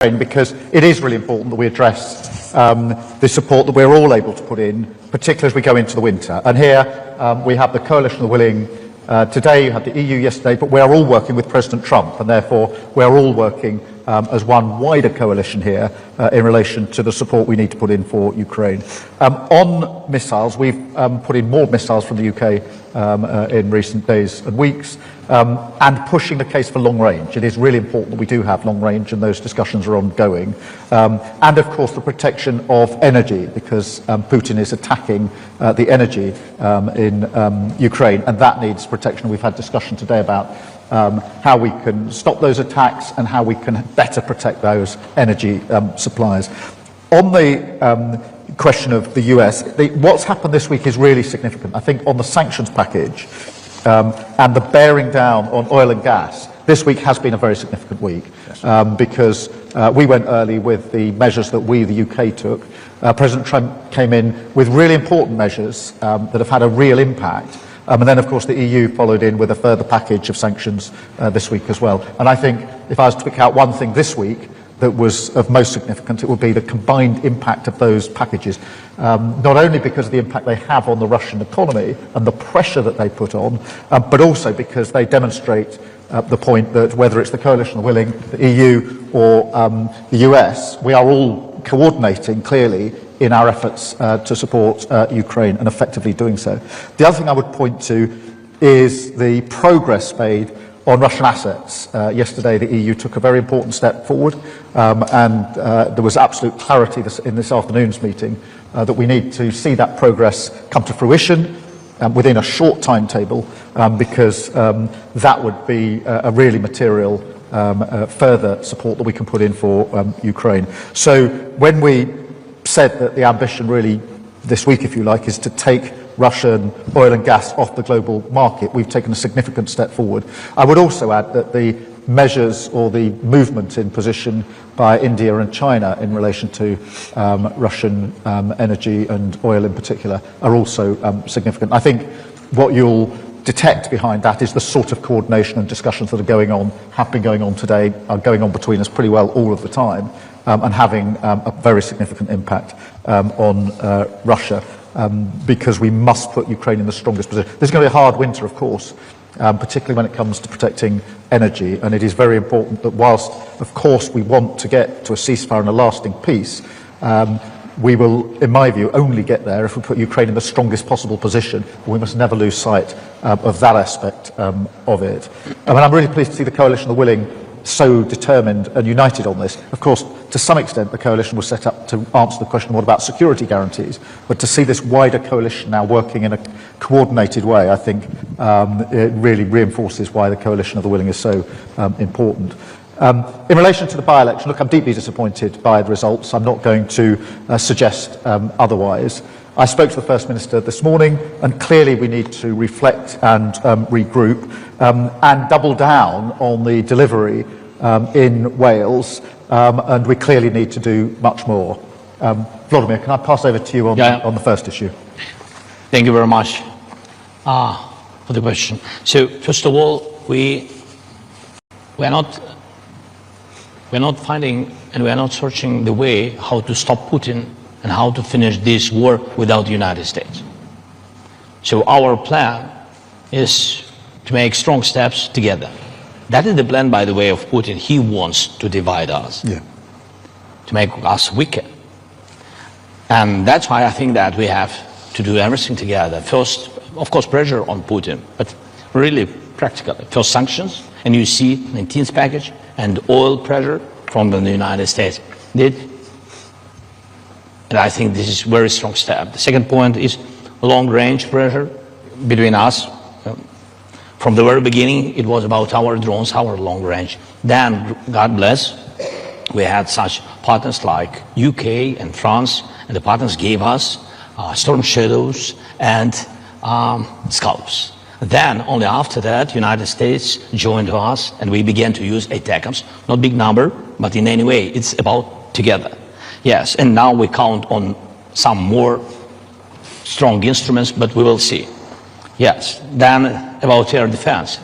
because it is really important that we address the support that we're all able to put in, particularly as we go into the winter. And here we have the Coalition of the Willing today, you had the EU yesterday, but we are all working with President Trump, and therefore we're all working as one wider coalition here in relation to the support we need to put in for Ukraine. On missiles, we've put in more missiles from the UK in recent days and weeks, and pushing the case for long range. It is really important that we do have long range, and those discussions are ongoing. And of course the protection of energy, because Putin is attacking the energy in Ukraine, and that needs protection. We've had discussion today about how we can stop those attacks and how we can better protect those energy supplies. On the question of the US, what's happened this week is really significant. I think on the sanctions package and the bearing down on oil and gas, this week has been a very significant week because we went early with the measures that we, the UK, took. President Trump came in with really important measures that have had a real impact. And then, of course, the EU followed in with a further package of sanctions this week as well. And I think if I was to pick out one thing this week that was of most significance, it would be the combined impact of those packages, not only because of the impact they have on the Russian economy and the pressure that they put on, but also because they demonstrate the point that whether it's the Coalition of the Willing, the EU or the US, we are all coordinating clearly in our efforts to support Ukraine, and effectively doing so. The other thing I would point to is the progress made on Russian assets. Yesterday the EU took a very important step forward, and there was absolute clarity in this afternoon's meeting that we need to see that progress come to fruition within a short timetable, because that would be a really material further support that we can put in for Ukraine. So when we said that the ambition really this week, if you like, is to take Russian oil and gas off the global market, we've taken a significant step forward. I would also add that the measures or the movement in position by India and China in relation to Russian energy and oil in particular are also significant. I think what you'll detect behind that is the sort of coordination and discussions that are going on, have been going on today, are going on between us pretty well all of the time, and having a very significant impact on Russia, because we must put Ukraine in the strongest position. There's going to be a hard winter, of course, particularly when it comes to protecting energy, and it is very important that whilst, of course, we want to get to a ceasefire and a lasting peace, we will, in my view, only get there if we put Ukraine in the strongest possible position. We must never lose sight of that aspect of it. And I'm really pleased to see the Coalition of the Willing so determined and united on this. Of course, to some extent, the coalition was set up to answer the question, what about security guarantees? But to see this wider coalition now working in a coordinated way, I think it really reinforces why the Coalition of the Willing is so important. In relation to the by-election, look, I'm deeply disappointed by the results. I'm not going to suggest otherwise. I spoke to the First Minister this morning, and clearly we need to reflect and regroup and double down on the delivery in Wales, and we clearly need to do much more. Vladimir, can I pass over to you on the first issue? Thank you very much for the question. So, first of all, we're not finding and we're not searching the way how to stop Putin and how to finish this war without the United States. So our plan is to make strong steps together. That is the plan, by the way, of Putin. He wants to divide us, to make us weaker. And that's why I think that we have to do everything together. First, of course, pressure on Putin, but really practically. First, sanctions, and you see 19th package, and oil pressure from the United States. And I think this is a very strong step. The second point is long-range pressure between us. From the very beginning, it was about our drones, our long range. Then, God bless, we had such partners like UK and France, and the partners gave us Storm Shadows and Scalps. Then, only after that, United States joined us, and we began to use ATACMS. Not big number, but in any way, it's about together. Yes, and now we count on some more strong instruments, but we will see. Yes, then about air defense.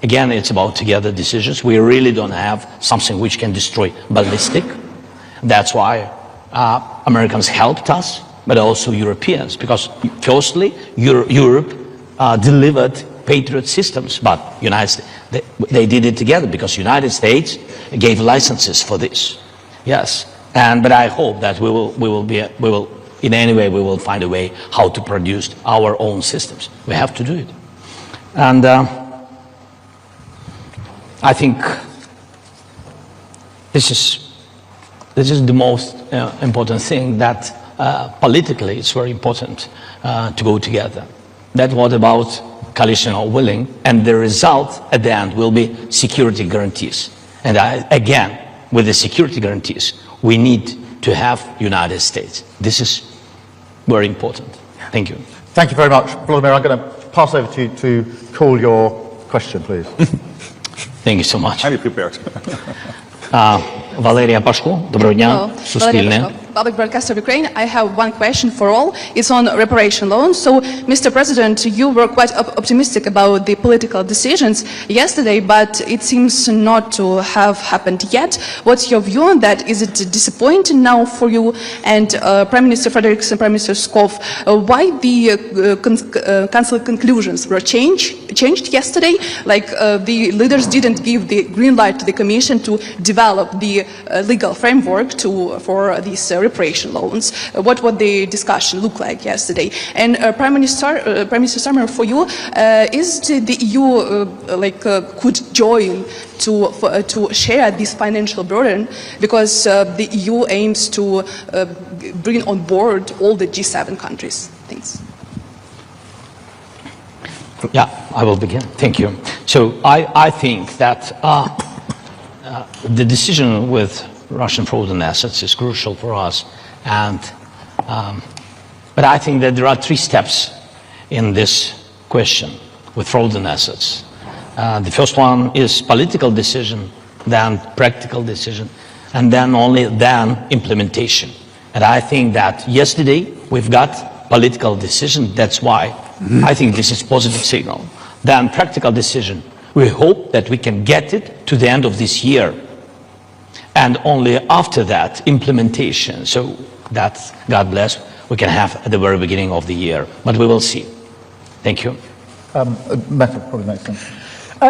Again, it's about together decisions. We really don't have something which can destroy ballistic. That's why Americans helped us, but also Europeans, because firstly, Europe delivered Patriot systems, but United States, they did it together because United States gave licenses for this. Yes, but I hope that we will in any way we will find a way how to produce our own systems. We have to do it, and I think this is the most important thing, that politically it's very important to go together. That's what about coalition or willing, and the result at the end will be security guarantees. And again, with the security guarantees, we need to have United States. This is very important. Thank you. Thank you very much. Vladimir, I'm going to pass over to you to call your question, please. Thank you so much. Highly prepared. Валерія Пашко, доброго дня, Суспільне. Public Broadcaster of Ukraine. I have one question for all. It's on reparation loans. So, Mr. President, you were quite optimistic about the political decisions yesterday, but it seems not to have happened yet. What's your view on that? Is it disappointing now for you? And Prime Minister Frederiksen and Prime Minister Skov, why the Council conclusions were changed yesterday? Like the leaders didn't give the green light to the Commission to develop the legal framework for these reparation loans. What would the discussion look like yesterday? And Prime Minister Starmer, for you, is the EU could join to share this financial burden, because the EU aims to bring on board all the G7 countries? Thanks. Yeah, I will begin. Thank you. So I think that the decision with Russian frozen assets is crucial for us, but I think that there are three steps in this question with frozen assets. The first one is political decision, then practical decision, and then implementation. And I think that yesterday we've got political decision. That's why I think this is positive signal. Then practical decision. We hope that we can get it to the end of this year. And only after that, implementation. So that's, God bless, we can have at the very beginning of the year. But we will see. Thank you. Meta probably makes sense.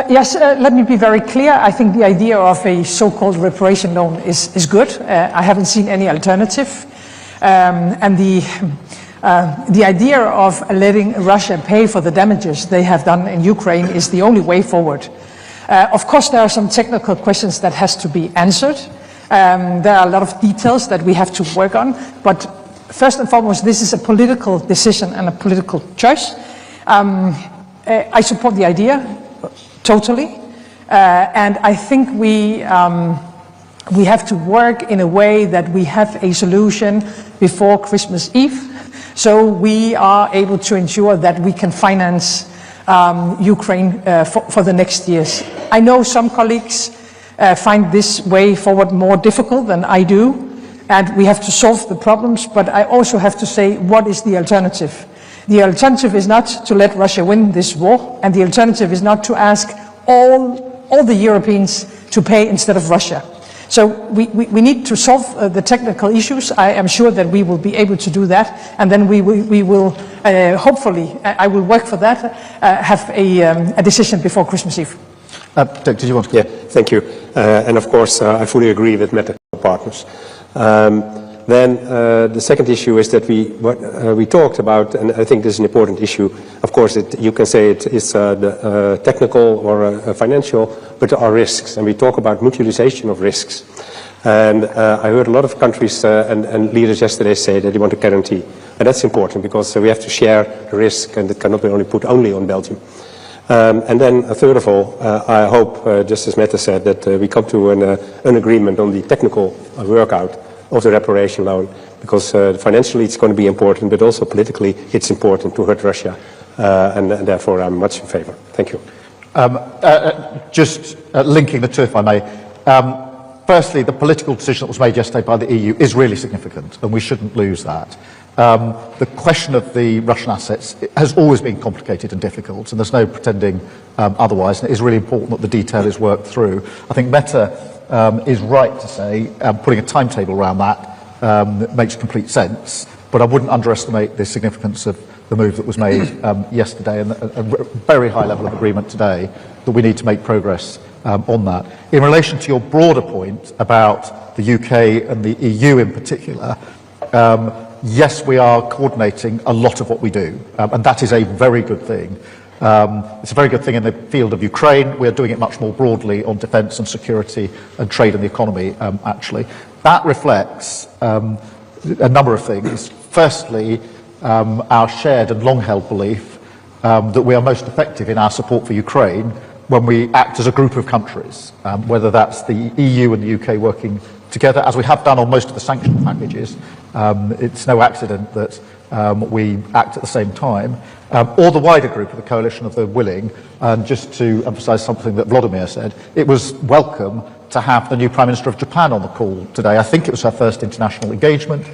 Yes, let me be very clear. I think the idea of a so-called reparation loan is good. I haven't seen any alternative. And the idea of letting Russia pay for the damages they have done in Ukraine is the only way forward. Of course, there are some technical questions that has to be answered. There are a lot of details that we have to work on. But first and foremost, this is a political decision and a political choice. I support the idea totally. And I think we have to work in a way that we have a solution before Christmas Eve, so we are able to ensure that we can finance Ukraine for the next years. I know some colleagues find this way forward more difficult than I do, and we have to solve the problems, but I also have to say, what is the alternative? The alternative is not to let Russia win this war, and the alternative is not to ask all the Europeans to pay instead of Russia. So we need to solve the technical issues. I am sure that we will be able to do that, and then we will hopefully, I will work for that, have a decision before Christmas Eve. Dick, did you want to? Yeah, thank you. And of course, I fully agree with Meta partners. Then the second issue is that we talked about, and I think this is an important issue. Of course, you can say it is the technical or financial, but there are risks, and we talk about mutualization of risks. And I heard a lot of countries and leaders yesterday say that they want a guarantee, and that's important because we have to share the risk, and it cannot be only put only on Belgium. And then, third of all, I hope, just as Meta said, that we come to an agreement on the technical workout of the reparation loan, because financially it's going to be important, but also politically it's important to hurt Russia, and therefore I'm much in favor. Thank you. Just linking the two, if I may. Firstly, the political decision that was made yesterday by the EU is really significant, and we shouldn't lose that. The question of the Russian assets has always been complicated and difficult, and there's no pretending otherwise, and it is really important that the detail is worked through. I think Mette is right to say putting a timetable around that makes complete sense, but I wouldn't underestimate the significance of the move that was made yesterday and a very high level of agreement today that we need to make progress on that. In relation to your broader point about the UK and the EU in particular, yes, we are coordinating a lot of what we do, and that is a very good thing. It's a very good thing in the field of Ukraine. We're doing it much more broadly on defence and security and trade and the economy, actually. That reflects a number of things. Firstly, our shared and long-held belief that we are most effective in our support for Ukraine when we act as a group of countries, whether that's the EU and the UK working together, as we have done on most of the sanction packages. It's no accident that we act at the same time, or the wider group of the coalition of the willing. And just to emphasise something that Vladimir said, it was welcome to have the new Prime Minister of Japan on the call today. I think it was her first international engagement,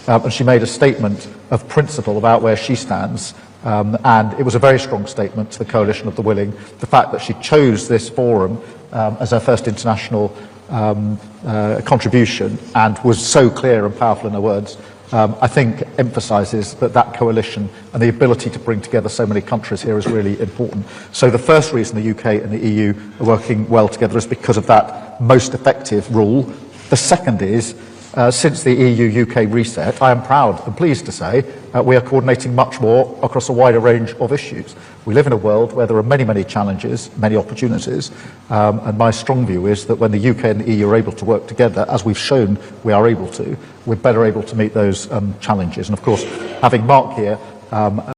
and she made a statement of principle about where she stands. And it was a very strong statement to the coalition of the willing. The fact that she chose this forum as her first international contribution and was so clear and powerful in her words, I think emphasises that that coalition and the ability to bring together so many countries here is really important. So the first reason the UK and the EU are working well together is because of that most effective rule. The second is, since the EU-UK reset, I am proud and pleased to say we are coordinating much more across a wider range of issues. We live in a world where there are many, many challenges, many opportunities, and my strong view is that when the UK and the EU are able to work together, as we've shown we are able to, we're better able to meet those challenges. And of course, having Mark here